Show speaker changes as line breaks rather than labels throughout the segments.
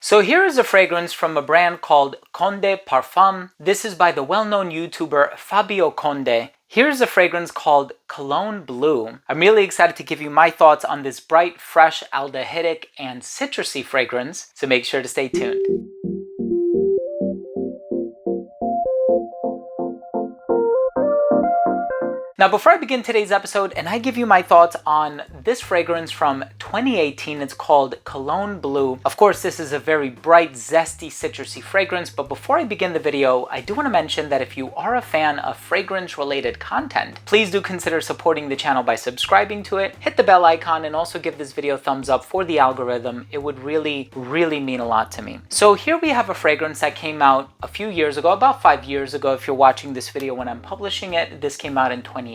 So here is a fragrance from a brand called Conde Parfum. This is by the well-known YouTuber Fabio Conde. Here's a fragrance called Cologne Bleue. I'm really excited to give you my thoughts on this bright, fresh, aldehydic, and citrusy fragrance, so make sure to stay tuned. Now, before I begin today's episode and I give you my thoughts on this fragrance from 2018, it's called Cologne Bleue. Of course, this is a very bright, zesty, citrusy fragrance, but before I begin the video, I do want to mention that if you are a fan of fragrance-related content, please do consider supporting the channel by subscribing to it, hit the bell icon, and also give this video a thumbs up for the algorithm. It would really, really mean a lot to me. So here we have a fragrance that came out a few years ago, about 5 years ago if you're watching this video when I'm publishing it. This came out in 2018.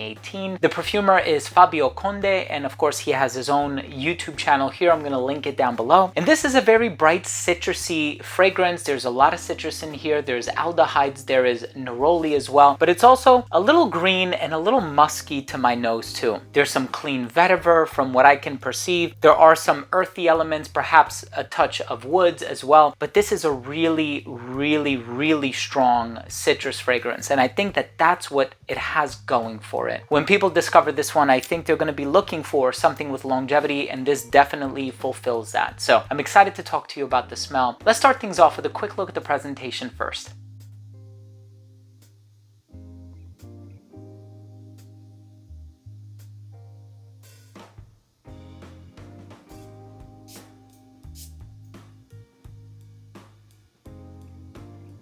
The perfumer is Fabio Conde, and of course he has his own YouTube channel here. I'm going to link it down below. And this is a very bright citrusy fragrance. There's a lot of citrus in here. There's aldehydes, there is neroli as well, but it's also a little green and a little musky to my nose too. There's some clean vetiver from what I can perceive. There are some earthy elements, perhaps a touch of woods as well, but this is a really, really, really strong citrus fragrance, and I think that that's what it has going for it. When people discover this one, I think they're going to be looking for something with longevity, and this definitely fulfills that. So I'm excited to talk to you about the smell. Let's start things off with a quick look at the presentation first.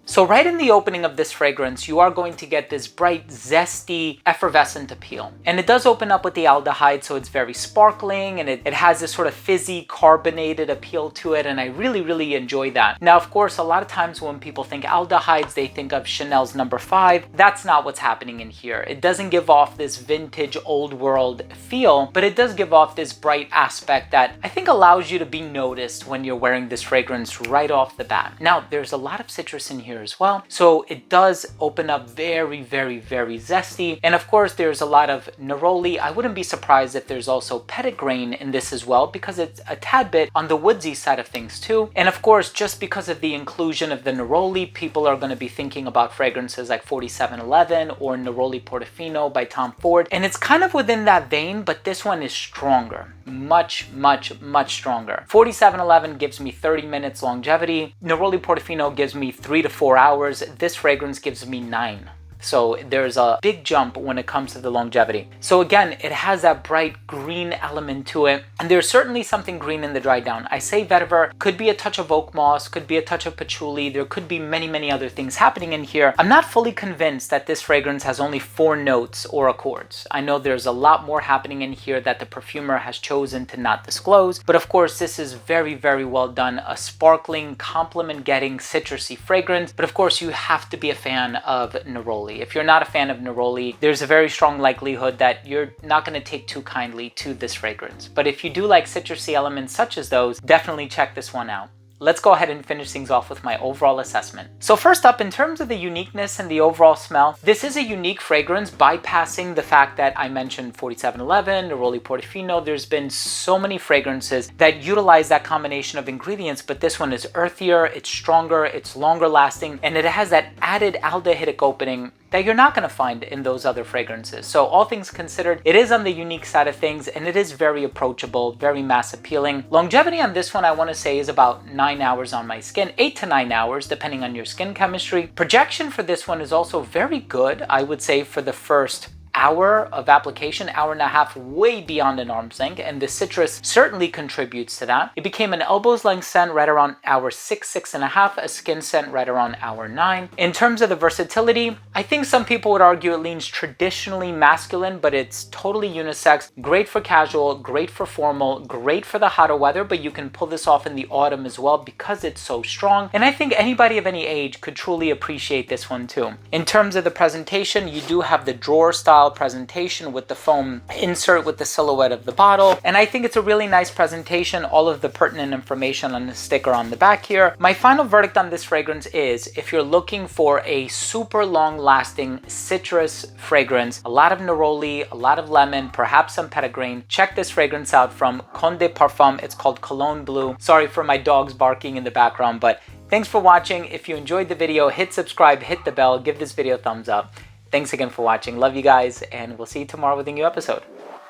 So right in the opening of this fragrance, you are going to get this bright, zesty, effervescent appeal. And it does open up with the aldehyde, so it's very sparkling, and it has this sort of fizzy, carbonated appeal to it, and I really, really enjoy that. Now, of course, a lot of times when people think aldehydes, they think of Chanel's No. 5. That's not what's happening in here. It doesn't give off this vintage, old world feel, but it does give off this bright aspect that I think allows you to be noticed when you're wearing this fragrance right off the bat. Now, there's a lot of citrus in here as well, so it does open up very, very, very zesty. And of course there's a lot of neroli. I wouldn't be surprised if there's also petitgrain in this as well, because it's a tad bit on the woodsy side of things too. And of course, just because of the inclusion of the neroli, people are going to be thinking about fragrances like 4711 or Neroli Portofino by Tom Ford, and it's kind of within that vein, but this one is stronger, much, much, much stronger. 4711 gives me 30 minutes longevity. Neroli Portofino gives me 3 to 4 hours. This fragrance gives me 9. So there's a big jump when it comes to the longevity. So again, it has that bright green element to it, and there's certainly something green in the dry down. I say vetiver, could be a touch of oak moss, could be a touch of patchouli. There could be many, many other things happening in here. I'm not fully convinced that this fragrance has only 4 notes or accords. I know there's a lot more happening in here that the perfumer has chosen to not disclose, but of course this is very, very well done. A sparkling, compliment-getting, citrusy fragrance, but of course you have to be a fan of neroli. If you're not a fan of neroli, there's a very strong likelihood that you're not going to take too kindly to this fragrance. But if you do like citrusy elements such as those, definitely check this one out. Let's go ahead and finish things off with my overall assessment. So first up, in terms of the uniqueness and the overall smell, this is a unique fragrance, bypassing the fact that I mentioned 4711, Neroli Portofino. There's been so many fragrances that utilize that combination of ingredients, but this one is earthier, it's stronger, it's longer lasting, and it has that added aldehydic opening that you're not going to find in those other fragrances. So all things considered, it is on the unique side of things, and it is very approachable, very mass appealing. Longevity on this one, I want to say, is about 9 hours on my skin, 8 to 9 hours, depending on your skin chemistry. Projection for this one is also very good, I would say, for the first hour of application, hour and a half, way beyond an arm's length, and the citrus certainly contributes to that. It became an elbow's length scent right around hour 6, 6.5, a skin scent right around hour 9. In terms of the versatility, I think some people would argue it leans traditionally masculine, but it's totally unisex, great for casual, great for formal, great for the hotter weather, but you can pull this off in the autumn as well because it's so strong, and I think anybody of any age could truly appreciate this one too. In terms of the presentation, you do have the drawer style style presentation with the foam insert with the silhouette of the bottle. And I think it's a really nice presentation, all of the pertinent information on the sticker on the back here. My final verdict on this fragrance is, if you're looking for a super long lasting citrus fragrance, a lot of neroli, a lot of lemon, perhaps some petitgrain, check this fragrance out from Conde Parfum. It's called Cologne Bleue. Sorry for my dogs barking in the background, but thanks for watching. If you enjoyed the video, hit subscribe, hit the bell, give this video a thumbs up. Thanks again for watching. Love you guys, and we'll see you tomorrow with a new episode.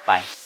Bye.